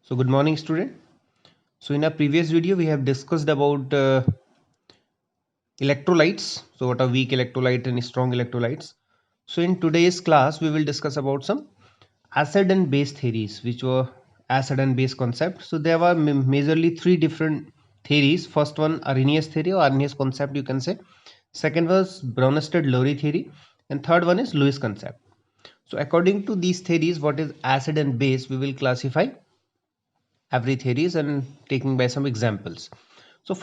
So good morning student. So in our previous video we have discussed about electrolytes. So what are weak electrolyte and strong electrolytes. So in today's class we will discuss about some acid and base theories, which were acid and base concept. So there were majorly three different theories. First one, Arrhenius theory or Arrhenius concept you can say. Second was Bronsted-Lowry theory, and third one is Lewis concept. So according to these theories, what is acid and base, we will classify every theories and taking by some examples. So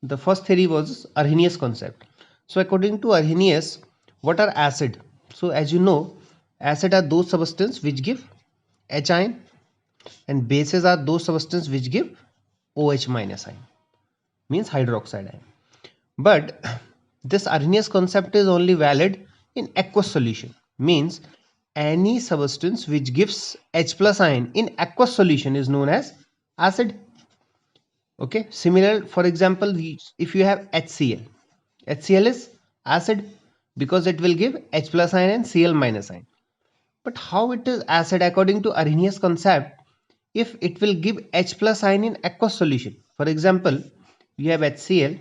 the first theory was Arrhenius concept. So according to Arrhenius, what are acid? So as you know, acid are those substances which give H ion, and bases are those substances which give OH minus ion, means hydroxide ion. But this Arrhenius concept is only valid in aqueous solution, means any substance which gives H plus ion in aqueous solution is known as acid. Okay, similar, for example, if you have HCl, HCl is acid because it will give H plus ion and Cl minus ion. But how it is acid according to Arrhenius concept? If it will give H plus ion in aqueous solution, for example, you have HCl,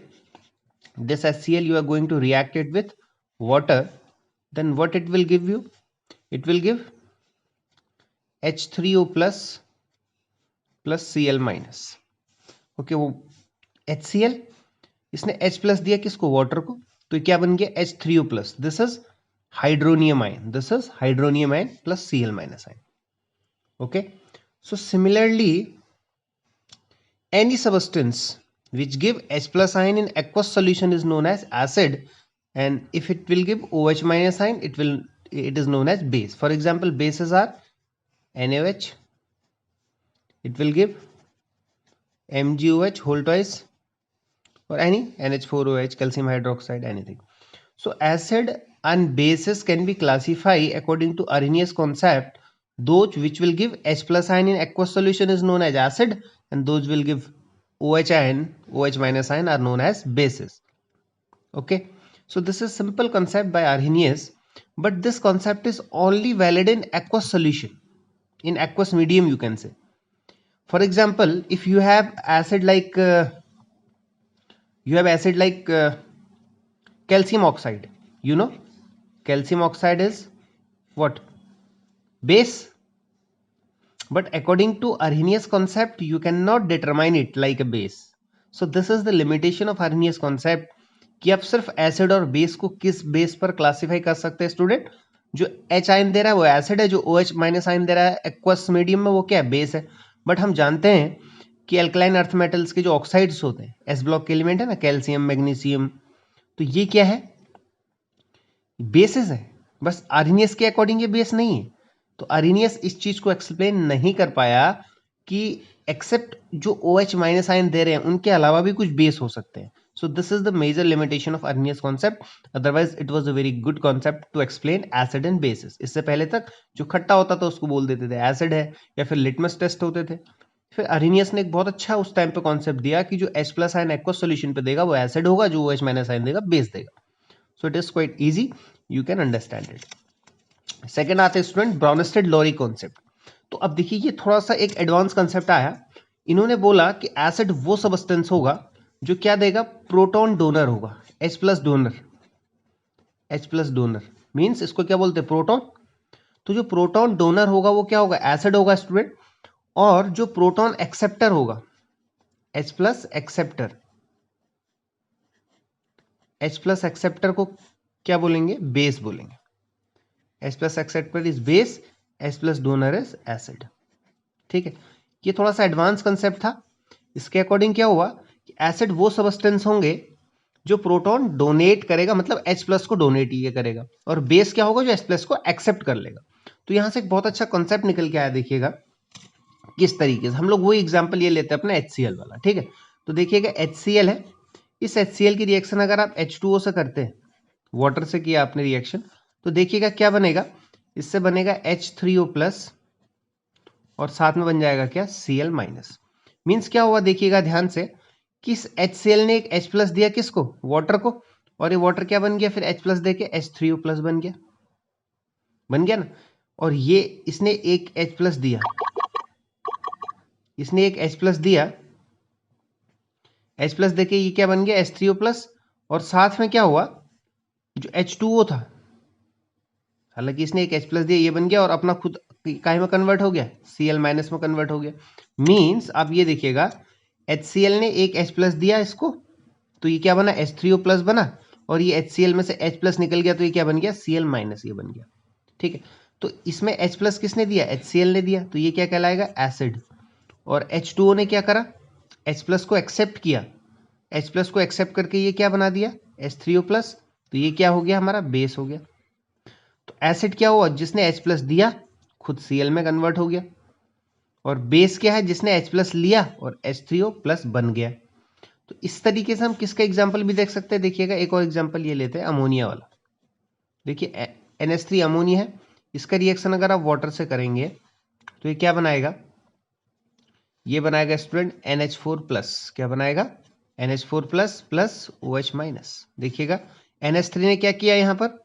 this HCl you are going to react it with water, then what it will give you? It will give H3O plus Cl minus. Okay, वो HCl इसने H plus दिया किसको, water को, तो क्या बन गया H3O plus. This is hydronium ion, plus Cl minus ion. Okay, so similarly any substance which give H plus ion in aqueous solution is known as acid, and if it will give OH minus ion, it is known as base. For example, bases are NaOH, it will give MgOH whole twice, or any NH4OH, calcium hydroxide, anything. So acid and bases can be classified according to Arrhenius concept. Those which will give H plus ion in aqueous solution is known as acid, and those will give OH ion, OH minus ion are known as bases. Okay, so this is simple concept by Arrhenius, but this concept is only valid in aqueous solution, in aqueous medium you can say. For example, if you have acid like calcium oxide, you know, calcium oxide is what, base. But according to Arrhenius concept, you cannot determine it like a base. So this is the limitation of Arrhenius concept, कि आप सिर्फ acid और base को किस base पर classify कर सकते हैं स्टूडेंट. जो H आयन दे रहा है वो एसिड है, जो OH माइनस आयन दे रहा है एक्वस मीडियम में वो क्या है, बेस है. बट हम जानते हैं कि अल्कलाइन अर्थ मेटल्स के जो ऑक्साइड्स होते हैं, एस ब्लॉक के एलिमेंट है ना, कैल्शियम, मैग्नीशियम, तो ये क्या है, बेसिस है. बस आर्नियस के अकॉर्डिंग ये बेस नहीं है. तो आर्नियस इस चीज को एक्सप्लेन नहीं कर पाया कि एक्सेप्ट जो OH माइनस आयन दे रहे हैं उनके अलावा भी कुछ बेस हो सकते हैं. So this is the major limitation of Arrhenius concept. Otherwise it was a very good concept to explain acid and bases. इससे पहले तक जो खट्टा होता था उसको बोल देते थे एसिड है, या फिर लिटमस टेस्ट होते थे. फिर आर्नियस ने एक बहुत अच्छा उस टाइम पे कॉन्सेप्ट दिया कि जो H plus ion aqueous solution पे देगा वो एसिड होगा, जो OH माइनस आयन देगा बेस देगा. So it is quite easy, you can understand it. Second आते हैं स्टूडेंट ब्राउनस्टेड लॉरी कॉन्सेप्ट. तो अब देखिए ये थोड़ा सा एक एडवांस कॉन्सेप्ट आया. इन्होंने बोला कि एसिड वो सब्सटेंस होगा जो क्या देगा, प्रोटॉन डोनर होगा, H plus donor. H plus donor means इसको क्या बोलते हैं, प्रोटॉन. तो जो प्रोटॉन डोनर होगा वो क्या होगा, एसिड होगा स्टूडेंट. और जो प्रोटॉन एक्सेप्टर होगा, H plus acceptor, H plus acceptor को क्या बोलेंगे, बेस बोलेंगे. H plus acceptor is base, H plus donor is acid. ठीक है, ये थोड़ा सा एडवांस कंसेप्ट था. इसके अकॉर्डिंग क्या हुआ कि एसिड वो सबस्टेंस होंगे जो प्रोटॉन डोनेट करेगा, मतलब H प्लस को डोनेट ये करेगा, और बेस क्या होगा, जो H प्लस को एक्सेप्ट कर लेगा. तो यहां से एक बहुत अच्छा कंसेप्ट निकल के आया. देखिएगा किस तरीके से हम लोग वही एग्जाम्पल ये लेते हैं अपना HCl वाला. ठीक है, तो देखिएगा HCl है. इस HCl की रिएक्शन अगर आप H2O से करते हैं, वाटर से किया आपने रिएक्शन, तो देखिएगा क्या बनेगा, इससे बनेगा H3O प्लस और साथ में बन जाएगा क्या, Cl माइनस. मीन्स क्या हुआ, देखिएगा ध्यान से कि इस HCl ने एक H प्लस दिया किसको, वाटर को, और ये वाटर क्या बन गया, फिर H प्लस देके H3O प्लस बन गया ना. और ये इसने एक H प्लस दिया, इसने एक H प्लस दिया, H प्लस देके ये क्या बन गया H3O प्लस, और साथ में क्या हुआ जो H2O था, हालांकि इसने एक H प्लस दिया ये बन गया और अपना खुद काहे में कन्वर्ट हो गया Cl माइनस में कन्वर्ट हो गया। मीन्स आप ये देखिएगा HCl ने एक H प्लस दिया इसको, तो ये क्या बना H3O प्लस बना, और ये HCl में से H प्लस निकल गया तो ये क्या बन गया Cl माइनस ये बन गया। ठीक है, तो इसमें H प्लस किसने दिया HCl ने दिया, तो ये क्या कहलाएगा एसिड। और H2O ने क्या करा H प्लस को एक्सेप्ट किया, H प्लस को एक्सेप्ट करके ये क्या बना दिया H3O प्लस, तो ये क्या हो गया हमारा बेस हो गया। तो एसिड क्या हुआ जिसने H प्लस दिया खुद Cl में कन्वर्ट हो गया, और बेस क्या है जिसने H प्लस लिया और H3O प्लस बन गया। तो इस तरीके से हम किसका एग्जाम्पल भी देख सकते हैं, देखिएगा एक और एग्जाम्पल ये लेते हैं अमोनिया वाला। देखिए NH3 अमोनिया है, इसका रिएक्शन अगर आप वाटर से करेंगे तो ये क्या बनाएगा, ये बनाएगा स्टूडेंट NH4 प्लस, क्या बनाएगा NH4 plus plus OH minus. देखिएगा NH3 ने क्या किया यहाँ पर,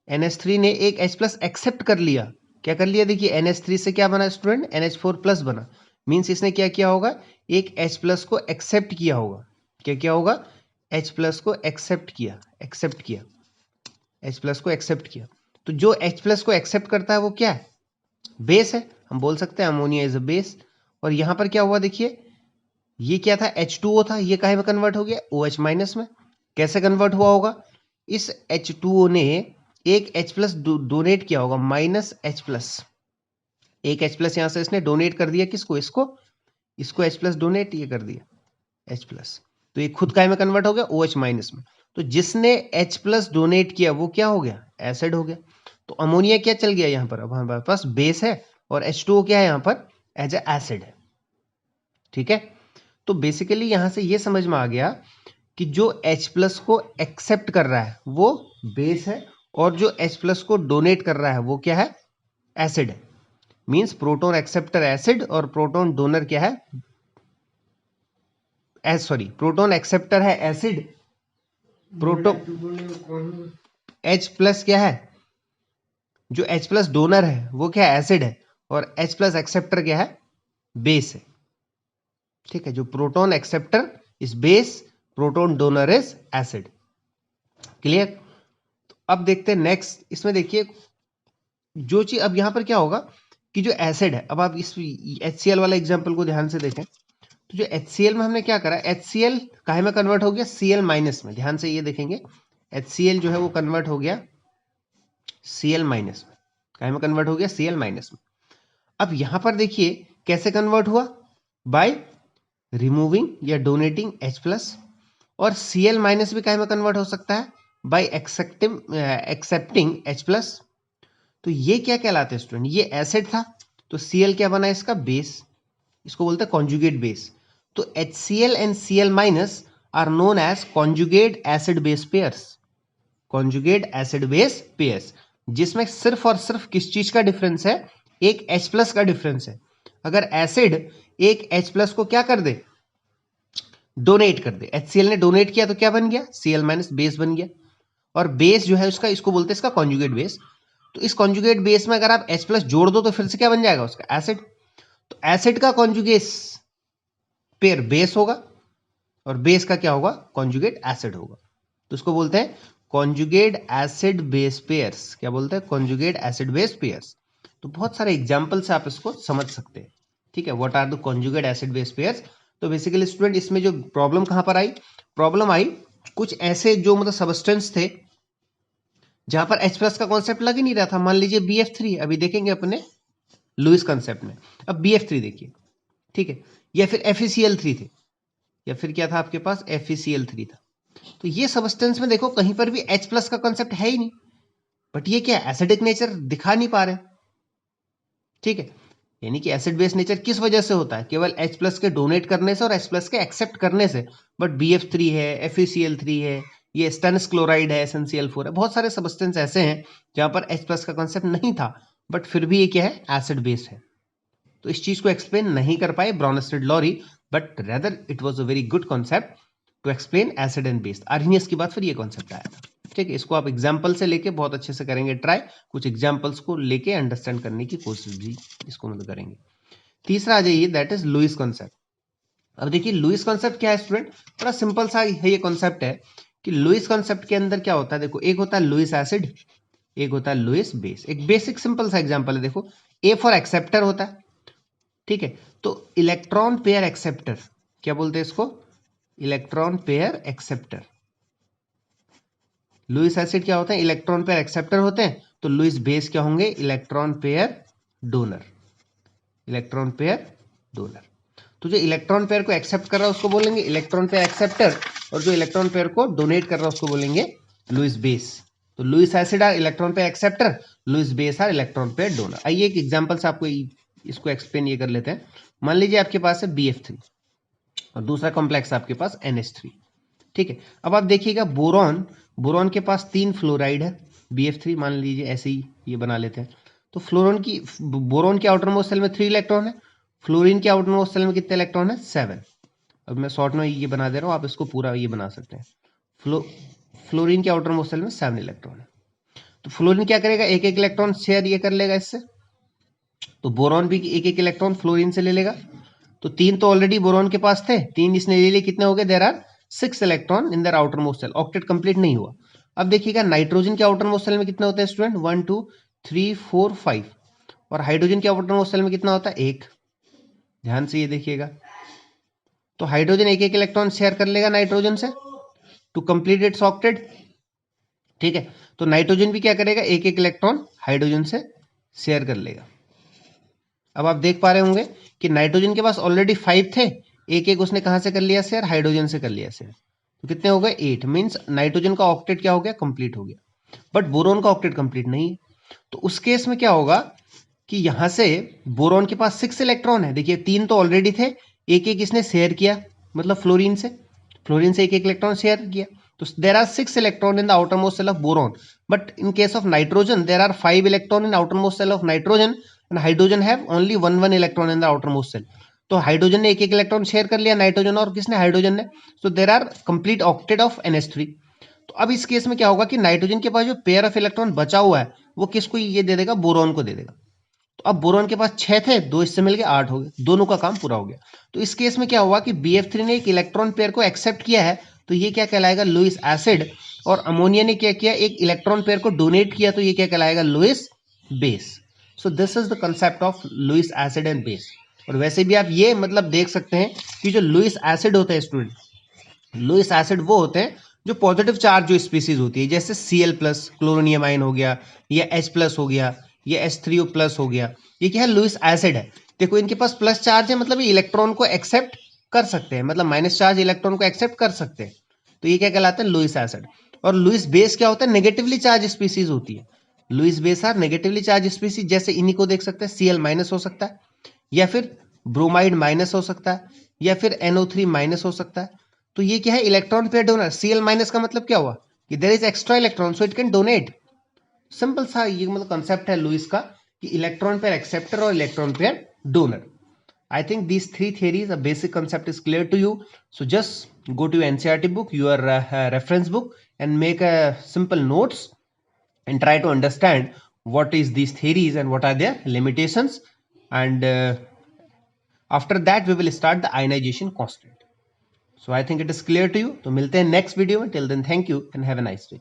NH3 ने एक H प्लस एक्सेप्ट कर लिया, क्या कर लिया देखिए NH3 से क्या बना स्टूडेंट NH4 प्लस बना। मीन्स इसने क्या किया होगा एक H प्लस को एक्सेप्ट किया होगा, क्या किया होगा H प्लस को एक्सेप्ट किया, एक्सेप्ट किया H प्लस को एक्सेप्ट किया। तो जो H प्लस को एक्सेप्ट करता है वो क्या है बेस है, हम बोल सकते हैं अमोनिया इज अ बेस। और यहां पर क्या हुआ देखिए ये क्या था H2O था, ये काहे में कन्वर्ट हो गया OH माइनस में। कैसे कन्वर्ट हुआ होगा, इस H2O ने एक H प्लस डोनेट किया होगा माइनस H प्लस, एक H प्लस यहां से इसने डोनेट कर दिया किसको, इसको H प्लस डोनेट ये कर दिया H प्लस, तो ये खुद काहे में कन्वर्ट हो गया OH माइनस में। तो जिसने H प्लस डोनेट किया वो क्या हो गया एसिड हो गया। तो अमोनिया क्या चल गया यहाँ पर, अब हमारे पास बेस है और H2O क्या है यहाँ पर एज ए एसिड है। ठीक है, तो बेसिकली यहां से ये समझ में आ गया कि जो H प्लस को एक्सेप्ट कर रहा है वो बेस है, और जो H प्लस को डोनेट कर रहा है वो क्या है एसिड है। मींस प्रोटॉन एक्सेप्टर एसिड और प्रोटॉन डोनर क्या है प्रोटॉन एक्सेप्टर है एसिड, प्रोटॉन H प्लस क्या है जो H प्लस डोनर है वो क्या है एसिड है, और H प्लस एक्सेप्टर क्या है बेस है। ठीक है, जो proton acceptor is base, proton donor is acid. Clear, तो अब देखते हैं नेक्स्ट, इसमें देखिए जो चीज अब यहां पर क्या होगा कि जो एसिड है, अब आप इस HCl वाला एग्जांपल को ध्यान से देखें, तो जो HCl में हमने क्या करा HCl काहे में कन्वर्ट हो गया Cl माइनस में, ध्यान से ये देखेंगे HCl जो है वो कन्वर्ट हो गया Cl माइनस में, काहे में कन्वर्ट हो गया Cl माइनस में। अब यहां पर देखिए कैसे कन्वर्ट हुआ बाय रिमूविंग या डोनेटिंग H प्लस, और Cl माइनस भी काहे में कन्वर्ट हो सकता है बाय एक्सेप्टिंग H प्लस। तो ये क्या कहलाते हैं स्टूडेंट, ये एसिड था तो Cl क्या बना इसका बेस, इसको बोलते हैं कॉन्जुगेट बेस। तो HCl and Cl minus are known as conjugate acid base pairs, conjugate acid base pairs, जिसमें सिर्फ और सिर्फ किस चीज का डिफरेंस है एक H प्लस का डिफरेंस है। अगर एसिड एक H प्लस को क्या कर दे डोनेट कर दे, HCl ने डोनेट किया तो क्या बन गया Cl माइनस बेस बन गया, और बेस जो है उसका इसको बोलते हैं इसका कॉन्जुगेट बेस। तो इस कॉन्जुगेट बेस में अगर आप H प्लस जोड़ दो तो फिर से क्या बन जाएगा उसका एसिड। तो एसिड का कॉन्जुगेट पेयर बेस होगा और बेस का क्या होगा कॉन्जुगेट एसिड होगा, तो उसको बोलते हैं कॉन्जुगेट एसिड बेस पेयर्स। क्या बोलते हैं कॉन्जुगेट एसिड बेस पेयर्स। तो बहुत सारे एग्जांपल से आप इसको समझ सकते हैं। ठीक है, what are the conjugate acid base pairs. तो बेसिकली स्टूडेंट इसमें जो प्रॉब्लम कहां पर आई, प्रॉब्लम आई कुछ ऐसे जो मतलब सबस्टेंस थे जहां पर H प्लस का कॉन्सेप्ट लग ही नहीं रहा था। मान लीजिए BF3, अभी देखेंगे अपने लुइस कॉन्सेप्ट में। अब BF3 देखिए, ठीक है, या फिर FeCl3 थे, या फिर क्या था आपके पास FeCl3 था। तो ये सबस्टेंस में देखो कहीं पर भी H प्लस का कॉन्सेप्ट है ही नहीं, बट ये क्या एसिडिक नेचर दिखा नहीं पा रहे। ठीक है, यानी कि एसिड बेस नेचर किस वजह से होता है, केवल H प्लस के डोनेट करने से और H प्लस के एक्सेप्ट करने से। बट BF3 है, FeCl3 है, ये स्टेनस क्लोराइड है, SnCl4 है, बहुत सारे सबस्टेंस ऐसे हैं जहां पर H प्लस का कॉन्सेप्ट नहीं था, बट फिर भी ये क्या है एसिड बेस है। तो इस चीज को एक्सप्लेन नहीं कर पाए Bronsted Lowry, but rather it was a very good concept to explain acid and base. Arrhenius की बात फिर ये कॉन्सेप्ट आया था। ठीक है, इसको आप एग्जाम्पल से लेके बहुत अच्छे से करेंगे ट्राई, कुछ एग्जाम्पल्स को लेके अंडरस्टैंड करने की कोशिश भी इसको मतलब करेंगे। तीसरा आ जाइए, दैट इज लुईस कॉन्सेप्ट। अब देखिए लुईस कॉन्सेप्ट क्या है स्टूडेंट, बड़ा सिंपल सा है ये कॉन्सेप्ट है कि लुईस कॉन्सेप्ट के अंदर क्या होता है, देखो एक होता है लुईस एसिड, एक होता है लुईस बेस। एक बेसिक सिंपल सा एग्जांपल है, देखो ए फॉर एक्सेप्टर होता है, ठीक है। तो इलेक्ट्रॉन पेयर एक्सेप्टर क्या बोलते हैं इसको, electron pair acceptor. Lewis acid क्या होता है, इलेक्ट्रॉन पेयर एक्सेप्टर होते हैं। तो लुईस बेस क्या होंगे, electron pair donor, electron pair donor. तो जो इलेक्ट्रॉन पेयर को एक्सेप्ट कर रहा है उसको बोलेंगे इलेक्ट्रॉन पेयर एक्सेप्टर, और जो इलेक्ट्रॉन पेयर को डोनेट कर रहा है उसको बोलेंगे लुईस बेस। तो Lewis acid are electron pair acceptor, Lewis base are electron pair donor. आइए एक एग्जांपल से आपको इसको एक्सप्लेन ये कर लेते हैं। मान लीजिए आपके पास है BF3 और दूसरा कॉम्प्लेक्स आपके पास NH3, ठीक है। अब आप देखिएगा बोरॉन, बोरॉन के पास 3 फ्लोराइड है, BF3 मान लीजिए, ऐसे ही ये बना लेते हैं। तो फ्लोरोन की, बोरॉन के आउटर मोस्ट सेल में 3 इलेक्ट्रॉन है, फ्लोरीन के आउटर मोस्ट सेल में कितने इलेक्ट्रॉन है, 7। अब मैं शॉर्ट में ये बना दे रहा हूँ, आप इसको पूरा ये बना सकते हैं। फ्लोरीन के आउटर मोस्ट सेल में 7 इलेक्ट्रॉन है। तो फ्लोरीन क्या करेगा, एक एक इलेक्ट्रॉन शेयर ये कर लेगा इससे। तो बोरॉन भी एक एक इलेक्ट्रॉन फ्लोरीन से ले लेगा। तो 3 तो ऑलरेडी बोरॉन के पास थे, 3 इसने ले लिए, कितने हो गए, there are 6 electron in their outermost shell. Octet complete नहीं हुआ। अब देखिएगा नाइट्रोजन के आउटर मोस्ट सेल में कितने होते हैं स्टूडेंट, 1 2 3 4 5, और हाइड्रोजन के आउटर मोस्ट सेल में कितना होता है, 1। ध्यान से ये देखिएगा। तो हाइड्रोजन एक एक इलेक्ट्रॉन शेयर कर लेगा नाइट्रोजन से टू कंप्लीट इट्स ऑक्टेट, ठीक है। तो नाइट्रोजन भी क्या करेगा, एक एक इलेक्ट्रॉन हाइड्रोजन से शेयर कर लेगा। अब आप देख पा रहे होंगे कि नाइट्रोजन के पास ऑलरेडी 5 थे, एक एक उसने कहां से कर लिया शेयर, हाइड्रोजन से कर लिया शेयर। तो कितने हो गए, 8। मींस नाइट्रोजन का ऑक्टेट क्या हो गया, कंप्लीट हो गया। बट बोरोन का ऑक्टेट कंप्लीट नहीं है। तो उस केस में क्या होगा कि यहां से बोरॉन के पास 6 इलेक्ट्रॉन है, देखिए 3 तो ऑलरेडी थे, एक एक इसने शेयर किया, मतलब फ्लोरीन से, फ्लोरीन से एक एक इलेक्ट्रॉन शेयर किया। तो there are 6 electron in the outermost shell of boron, but in case of nitrogen there are 5 electron in outermost shell of nitrogen, and hydrogen have only 1 electron in the outermost shell. तो hydrogen ने एक एक electron share कर लिया, nitrogen और किसने, hydrogen ने। So there are complete octet of NH3। तो अब इस केस में क्या होगा कि नाइट्रोजन के पास जो पेयर ऑफ इलेक्ट्रॉन बचा हुआ है वो किसको ये दे देगा, बोरॉन को दे देगा। तो अब बोरॉन के पास 6 थे, 2 इससे मिल गए 8 हो गए, दोनों का काम पूरा हो गया। तो इस केस में क्या हुआ कि BF3 ने एक इलेक्ट्रॉन पेयर को एक्सेप्ट किया है, तो ये क्या कहलाएगा, लुईस एसिड। और अमोनिया ने क्या किया, एक इलेक्ट्रॉन पेयर को डोनेट किया, तो ये क्या कहलाएगा, Lewis base. So this is the concept of Lewis acid and base. और वैसे भी आप ये मतलब देख सकते हैं कि जो लुईस एसिड होता है स्टूडेंट, लुईस एसिड वो होते हैं जो पॉजिटिव चार्ज जो स्पीसीज होती है, जैसे Cl प्लस क्लोरोनियम आयन हो गया, या H प्लस हो गया, या H3O प्लस हो गया, ये क्या है, लुईस एसिड है। देखो इनके पास प्लस चार्ज है, मतलब ये इलेक्ट्रॉन को एक्सेप्ट कर सकते हैं, मतलब माइनस चार्ज इलेक्ट्रॉन को एक्सेप्ट कर सकते हैं। तो ये क्या कहलाते हैं, लुईस एसिड। और लुईस बेस क्या होता है, नेगेटिवली चार्ज स्पीसीज होती है। Lewis base are negatively charge species, जैसे इन्हीं को देख सकते हैं, Cl माइनस हो सकता है, या फिर ब्रोमाइड माइनस हो सकता है, या फिर NO3 माइनस हो सकता है। तो ये क्या है, electron pair donor. Cl minus का मतलब क्या हुआ कि there is extra electron, so it can donate. Simple सा ये मतलब कंसेप्ट है लुईस का कि इलेक्ट्रॉन पेयर एक्सेप्टर और electron pair donor. I think these 3 theories, a basic concept is clear to you. So just go to NCERT book, your reference book, and make a simple notes and try to understand what is these theories and what are their limitations. And after that, we will start the ionization constant. So I think it is clear to you. तो मिलते हैं next video में. Till then, thank you and have a nice day.